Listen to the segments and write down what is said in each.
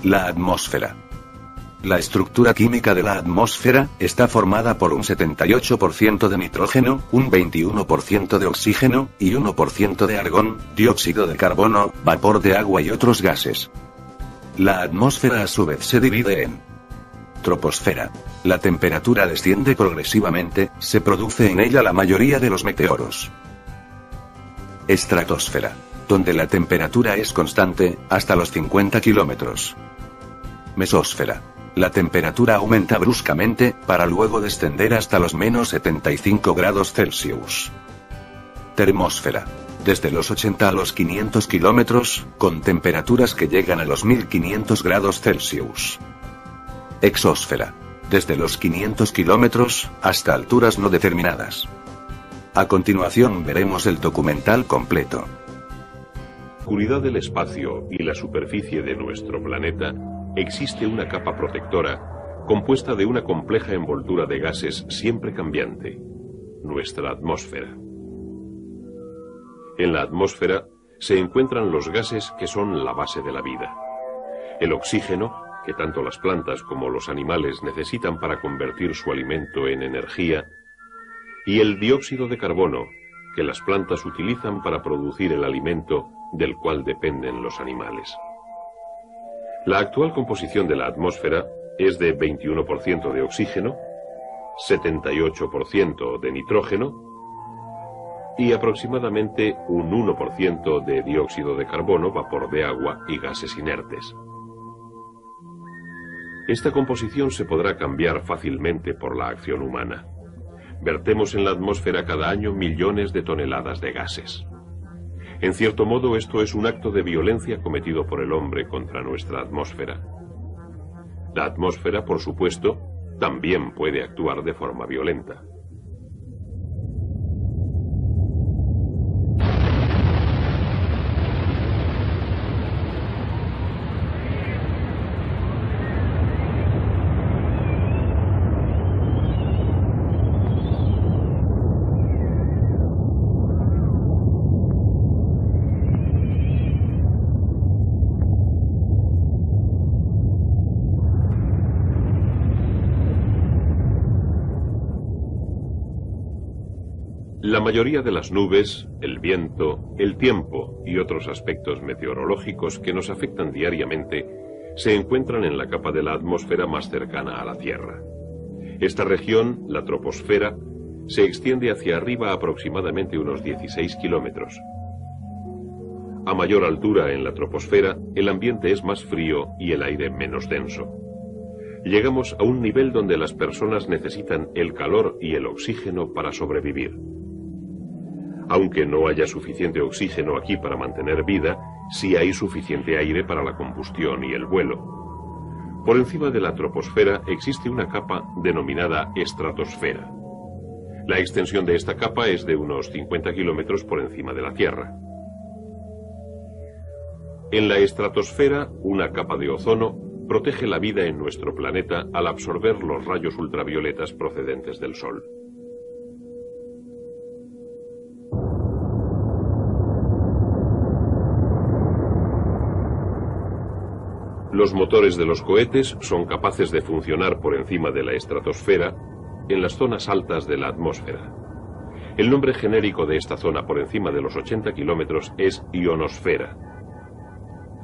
La atmósfera. La estructura química de la atmósfera está formada por un 78% de nitrógeno, un 21% de oxígeno, y 1% de argón, dióxido de carbono, vapor de agua y otros gases. La atmósfera a su vez se divide en troposfera. La temperatura desciende progresivamente, se produce en ella la mayoría de los meteoros. Estratosfera, donde la temperatura es constante, hasta los 50 kilómetros. Mesósfera. La temperatura aumenta bruscamente, para luego descender hasta los menos 75 grados Celsius. Termósfera. Desde los 80 a los 500 kilómetros, con temperaturas que llegan a los 1500 grados Celsius. Exósfera. Desde los 500 kilómetros, hasta alturas no determinadas. A continuación veremos el documental completo. En la oscuridad del espacio y la superficie de nuestro planeta, existe una capa protectora, compuesta de una compleja envoltura de gases siempre cambiante, nuestra atmósfera. En la atmósfera se encuentran los gases que son la base de la vida. El oxígeno, que tanto las plantas como los animales necesitan para convertir su alimento en energía, y el dióxido de carbono, que las plantas utilizan para producir el alimento del cual dependen los animales. La actual composición de la atmósfera es de 21% de oxígeno, 78% de nitrógeno y aproximadamente un 1% de dióxido de carbono, vapor de agua y gases inertes. Esta composición se podrá cambiar fácilmente por la acción humana. Vertemos en la atmósfera cada año millones de toneladas de gases. En cierto modo, esto es un acto de violencia cometido por el hombre contra nuestra atmósfera. La atmósfera, por supuesto, también puede actuar de forma violenta. La mayoría de las nubes, el viento, el tiempo y otros aspectos meteorológicos que nos afectan diariamente se encuentran en la capa de la atmósfera más cercana a la Tierra. Esta región, la troposfera, se extiende hacia arriba aproximadamente unos 16 kilómetros. A mayor altura en la troposfera, el ambiente es más frío y el aire menos denso. Llegamos a un nivel donde las personas necesitan el calor y el oxígeno para sobrevivir. Aunque no haya suficiente oxígeno aquí para mantener vida, sí hay suficiente aire para la combustión y el vuelo. Por encima de la troposfera existe una capa denominada estratosfera. La extensión de esta capa es de unos 50 kilómetros por encima de la Tierra. En la estratosfera, una capa de ozono protege la vida en nuestro planeta al absorber los rayos ultravioletas procedentes del Sol. Los motores de los cohetes son capaces de funcionar por encima de la estratosfera en las zonas altas de la atmósfera. El nombre genérico de esta zona por encima de los 80 kilómetros es ionosfera.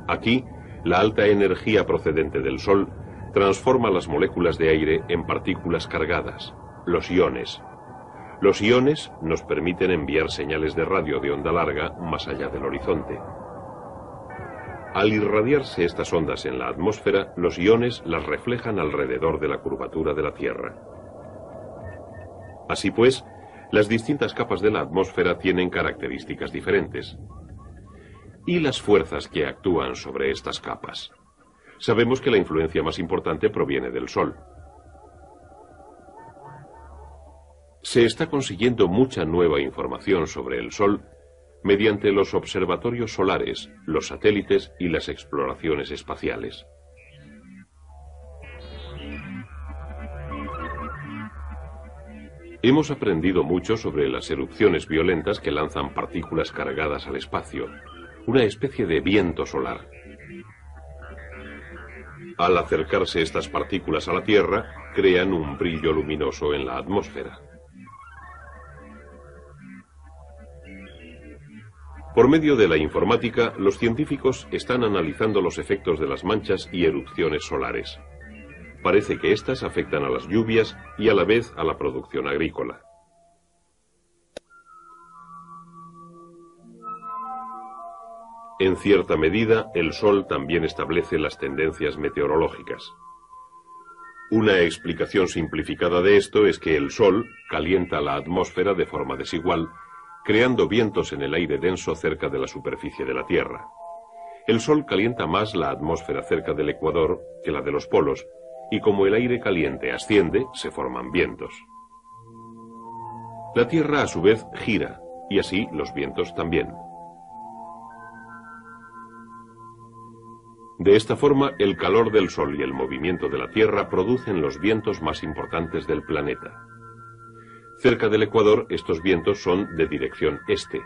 Aquí, la alta energía procedente del Sol transforma las moléculas de aire en partículas cargadas, los iones. Los iones nos permiten enviar señales de radio de onda larga más allá del horizonte. Al irradiarse estas ondas en la atmósfera, los iones las reflejan alrededor de la curvatura de la Tierra. Así pues, las distintas capas de la atmósfera tienen características diferentes. ¿Y las fuerzas que actúan sobre estas capas? Sabemos que la influencia más importante proviene del Sol. Se está consiguiendo mucha nueva información sobre el Sol mediante los observatorios solares, los satélites y las exploraciones espaciales. Hemos aprendido mucho sobre las erupciones violentas que lanzan partículas cargadas al espacio, una especie de viento solar. Al acercarse estas partículas a la Tierra, crean un brillo luminoso en la atmósfera. Por medio de la informática, los científicos están analizando los efectos de las manchas y erupciones solares. Parece que éstas afectan a las lluvias y a la vez a la producción agrícola. En cierta medida, el Sol también establece las tendencias meteorológicas. Una explicación simplificada de esto es que el Sol calienta la atmósfera de forma desigual, creando vientos en el aire denso cerca de la superficie de la Tierra. El Sol calienta más la atmósfera cerca del ecuador que la de los polos, y como el aire caliente asciende, se forman vientos. La Tierra a su vez gira, y así los vientos también. De esta forma, el calor del Sol y el movimiento de la Tierra producen los vientos más importantes del planeta. Cerca del ecuador, estos vientos son de dirección este.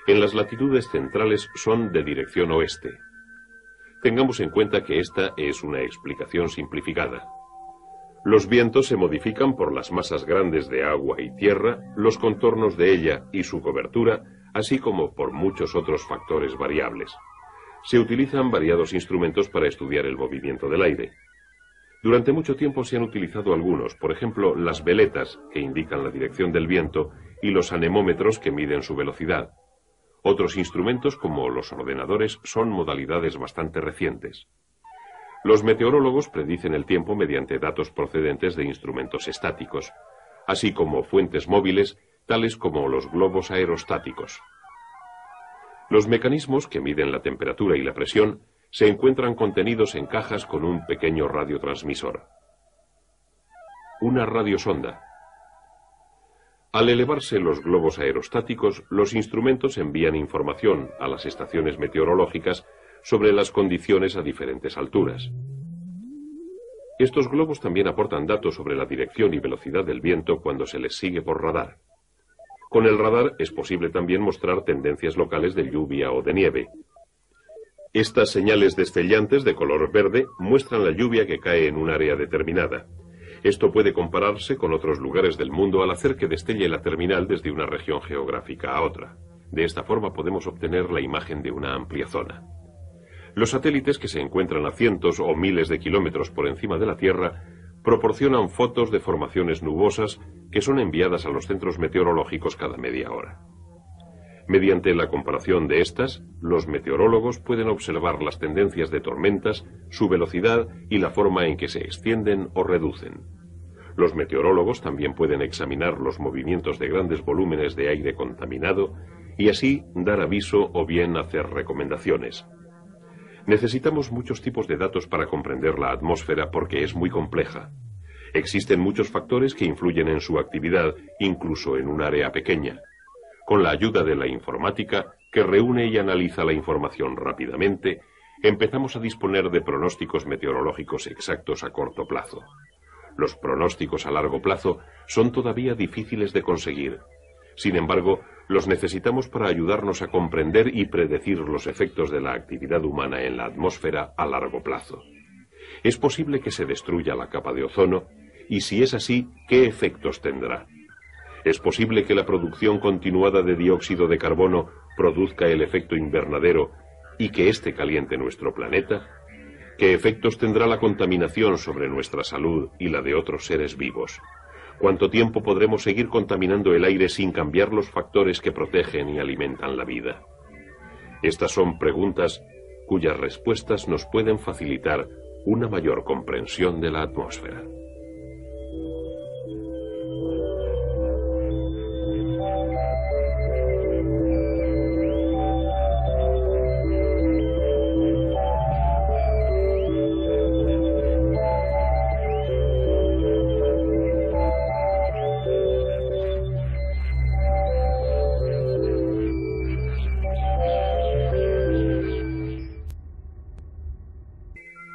En las latitudes centrales son de dirección oeste. Tengamos en cuenta que esta es una explicación simplificada. Los vientos se modifican por las masas grandes de agua y tierra, los contornos de ella y su cobertura, así como por muchos otros factores variables. Se utilizan variados instrumentos para estudiar el movimiento del aire. Durante mucho tiempo se han utilizado algunos, por ejemplo, las veletas, que indican la dirección del viento, y los anemómetros, que miden su velocidad. Otros instrumentos, como los ordenadores, son modalidades bastante recientes. Los meteorólogos predicen el tiempo mediante datos procedentes de instrumentos estáticos, así como fuentes móviles, tales como los globos aerostáticos. Los mecanismos que miden la temperatura y la presión se encuentran contenidos en cajas con un pequeño radiotransmisor. Una radiosonda. Al elevarse los globos aerostáticos, los instrumentos envían información a las estaciones meteorológicas sobre las condiciones a diferentes alturas. Estos globos también aportan datos sobre la dirección y velocidad del viento cuando se les sigue por radar. Con el radar es posible también mostrar tendencias locales de lluvia o de nieve. Estas señales destellantes de color verde muestran la lluvia que cae en un área determinada. Esto puede compararse con otros lugares del mundo al hacer que destelle la terminal desde una región geográfica a otra. De esta forma podemos obtener la imagen de una amplia zona. Los satélites, que se encuentran a cientos o miles de kilómetros por encima de la Tierra, proporcionan fotos de formaciones nubosas que son enviadas a los centros meteorológicos cada media hora. Mediante la comparación de estas, los meteorólogos pueden observar las tendencias de tormentas, su velocidad y la forma en que se extienden o reducen. Los meteorólogos también pueden examinar los movimientos de grandes volúmenes de aire contaminado y así dar aviso o bien hacer recomendaciones. Necesitamos muchos tipos de datos para comprender la atmósfera porque es muy compleja. Existen muchos factores que influyen en su actividad, incluso en un área pequeña. Con la ayuda de la informática, que reúne y analiza la información rápidamente, empezamos a disponer de pronósticos meteorológicos exactos a corto plazo. Los pronósticos a largo plazo son todavía difíciles de conseguir. Sin embargo, los necesitamos para ayudarnos a comprender y predecir los efectos de la actividad humana en la atmósfera a largo plazo. Es posible que se destruya la capa de ozono, y si es así, ¿qué efectos tendrá? ¿Es posible que la producción continuada de dióxido de carbono produzca el efecto invernadero y que éste caliente nuestro planeta? ¿Qué efectos tendrá la contaminación sobre nuestra salud y la de otros seres vivos? ¿Cuánto tiempo podremos seguir contaminando el aire sin cambiar los factores que protegen y alimentan la vida? Estas son preguntas cuyas respuestas nos pueden facilitar una mayor comprensión de la atmósfera.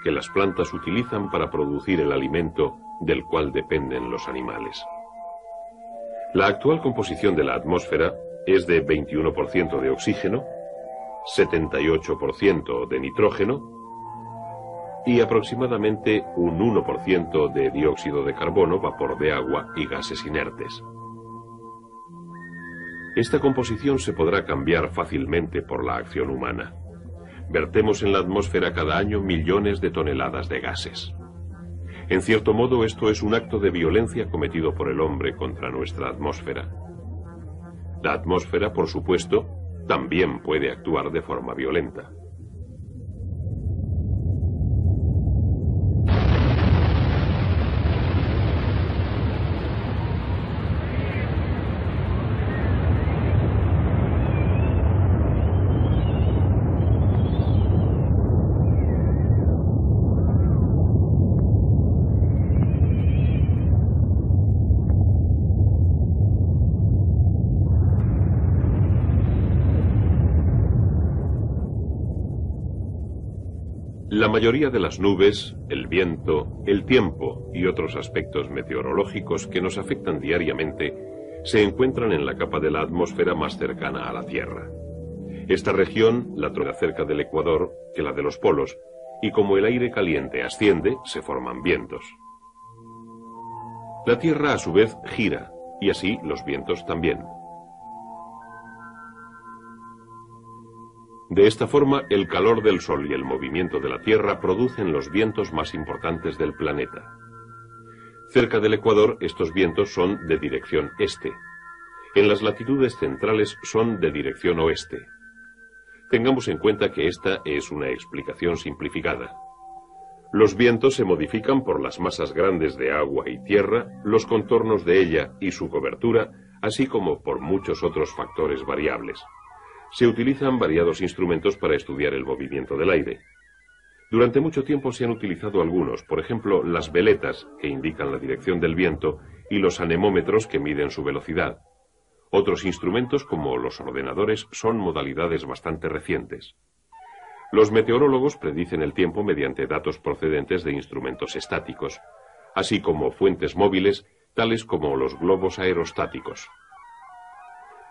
Que las plantas utilizan para producir el alimento del cual dependen los animales. La actual composición de la atmósfera es de 21% de oxígeno, 78% de nitrógeno y aproximadamente un 1% de dióxido de carbono, vapor de agua y gases inertes. Esta composición se podrá cambiar fácilmente por la acción humana. Vertemos en la atmósfera cada año millones de toneladas de gases. En cierto modo, esto es un acto de violencia cometido por el hombre contra nuestra atmósfera. La atmósfera, por supuesto, también puede actuar de forma violenta. La mayoría de las nubes, el viento, el tiempo y otros aspectos meteorológicos que nos afectan diariamente se encuentran en la capa de la atmósfera más cercana a la Tierra. Esta región la troca cerca del Ecuador que la de los polos, y como el aire caliente asciende, se forman vientos. La Tierra a su vez gira, y así los vientos también. De esta forma, el calor del Sol y el movimiento de la Tierra producen los vientos más importantes del planeta. Cerca del Ecuador, estos vientos son de dirección este. En las latitudes centrales son de dirección oeste. Tengamos en cuenta que esta es una explicación simplificada. Los vientos se modifican por las masas grandes de agua y tierra, los contornos de ella y su cobertura, así como por muchos otros factores variables. Se utilizan variados instrumentos para estudiar el movimiento del aire. Durante mucho tiempo se han utilizado algunos, por ejemplo, las veletas, que indican la dirección del viento, y los anemómetros, que miden su velocidad. Otros instrumentos, como los ordenadores, son modalidades bastante recientes. Los meteorólogos predicen el tiempo mediante datos procedentes de instrumentos estáticos, así como fuentes móviles, tales como los globos aerostáticos.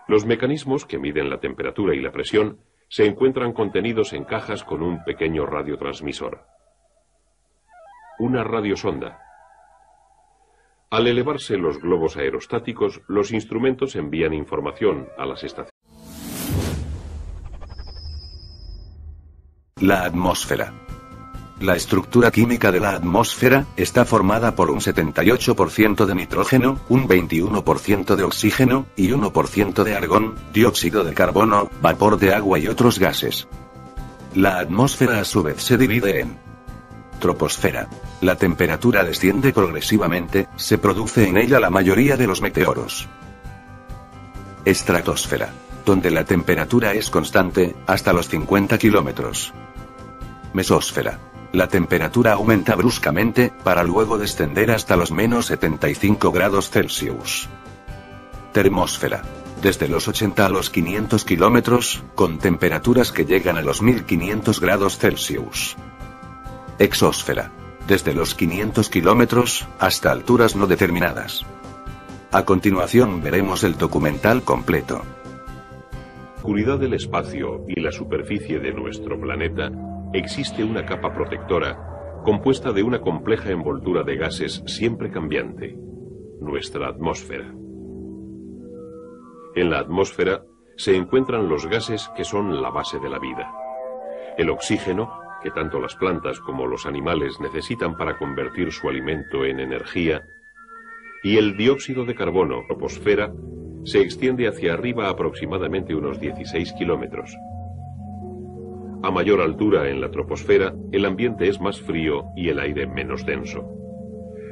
Los mecanismos que miden la temperatura y la presión se encuentran contenidos en cajas con un pequeño radiotransmisor. Una radiosonda. Al elevarse los globos aerostáticos, los instrumentos envían información a las estaciones. La atmósfera. La estructura química de la atmósfera está formada por un 78% de nitrógeno, un 21% de oxígeno, y 1% de argón, dióxido de carbono, vapor de agua y otros gases. La atmósfera a su vez se divide en troposfera. La temperatura desciende progresivamente, se produce en ella la mayoría de los meteoros. Estratosfera, donde la temperatura es constante, hasta los 50 kilómetros. Mesósfera. La temperatura aumenta bruscamente, para luego descender hasta los menos 75 grados Celsius. Termósfera. Desde los 80 a los 500 kilómetros, con temperaturas que llegan a los 1500 grados Celsius. Exósfera. Desde los 500 kilómetros, hasta alturas no determinadas. A continuación veremos el documental completo. La oscuridad del espacio y la superficie de nuestro planeta existe una capa protectora compuesta de una compleja envoltura de gases siempre cambiante, nuestra atmósfera. En la atmósfera se encuentran los gases que son la base de la vida. El oxígeno, que tanto las plantas como los animales necesitan para convertir su alimento en energía, y el dióxido de carbono, troposfera, se extiende hacia arriba aproximadamente unos 16 kilómetros. A mayor altura en la troposfera, el ambiente es más frío y el aire menos denso.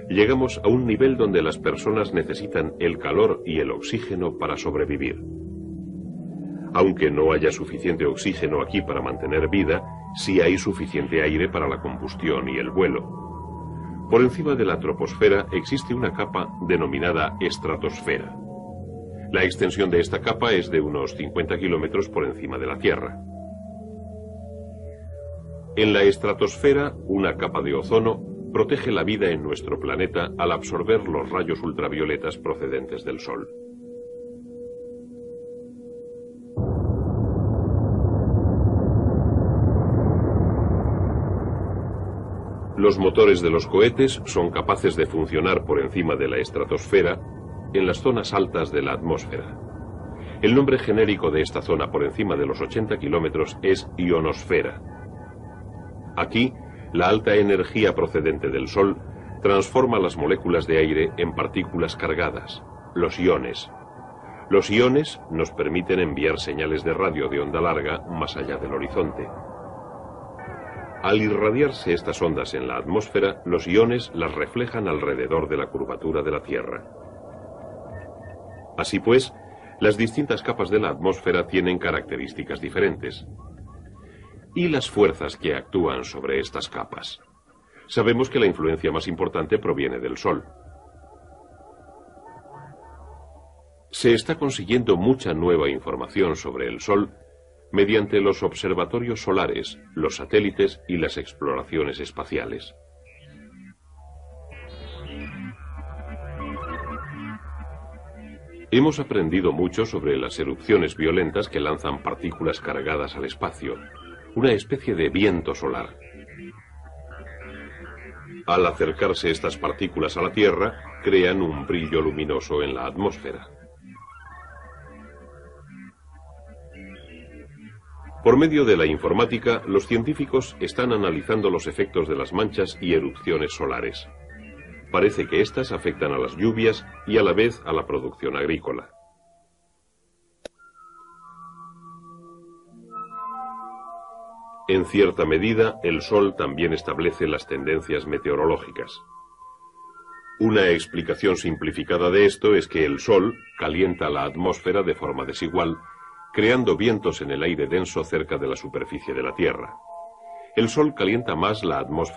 Llegamos a un nivel donde las personas necesitan el calor y el oxígeno para sobrevivir. Aunque no haya suficiente oxígeno aquí para mantener vida, sí hay suficiente aire para la combustión y el vuelo. Por encima de la troposfera existe una capa denominada estratosfera. La extensión de esta capa es de unos 50 kilómetros por encima de la Tierra. En la estratosfera, una capa de ozono protege la vida en nuestro planeta al absorber los rayos ultravioletas procedentes del Sol. Los motores de los cohetes son capaces de funcionar por encima de la estratosfera en las zonas altas de la atmósfera. El nombre genérico de esta zona por encima de los 80 kilómetros es ionosfera. Aquí, la alta energía procedente del Sol transforma las moléculas de aire en partículas cargadas, los iones. Los iones nos permiten enviar señales de radio de onda larga más allá del horizonte. Al irradiarse estas ondas en la atmósfera, los iones las reflejan alrededor de la curvatura de la Tierra. Así pues, las distintas capas de la atmósfera tienen características diferentes. ¿Y las fuerzas que actúan sobre estas capas? Sabemos que la influencia más importante proviene del Sol. Se está consiguiendo mucha nueva información sobre el Sol mediante los observatorios solares, los satélites y las exploraciones espaciales. Hemos aprendido mucho sobre las erupciones violentas que lanzan partículas cargadas al espacio, una especie de viento solar. Al acercarse estas partículas a la Tierra, crean un brillo luminoso en la atmósfera. Por medio de la informática, los científicos están analizando los efectos de las manchas y erupciones solares. Parece que éstas afectan a las lluvias y a la vez a la producción agrícola. En cierta medida, el Sol también establece las tendencias meteorológicas. Una explicación simplificada de esto es que el Sol calienta la atmósfera de forma desigual, creando vientos en el aire denso cerca de la superficie de la Tierra. El Sol calienta más la atmósfera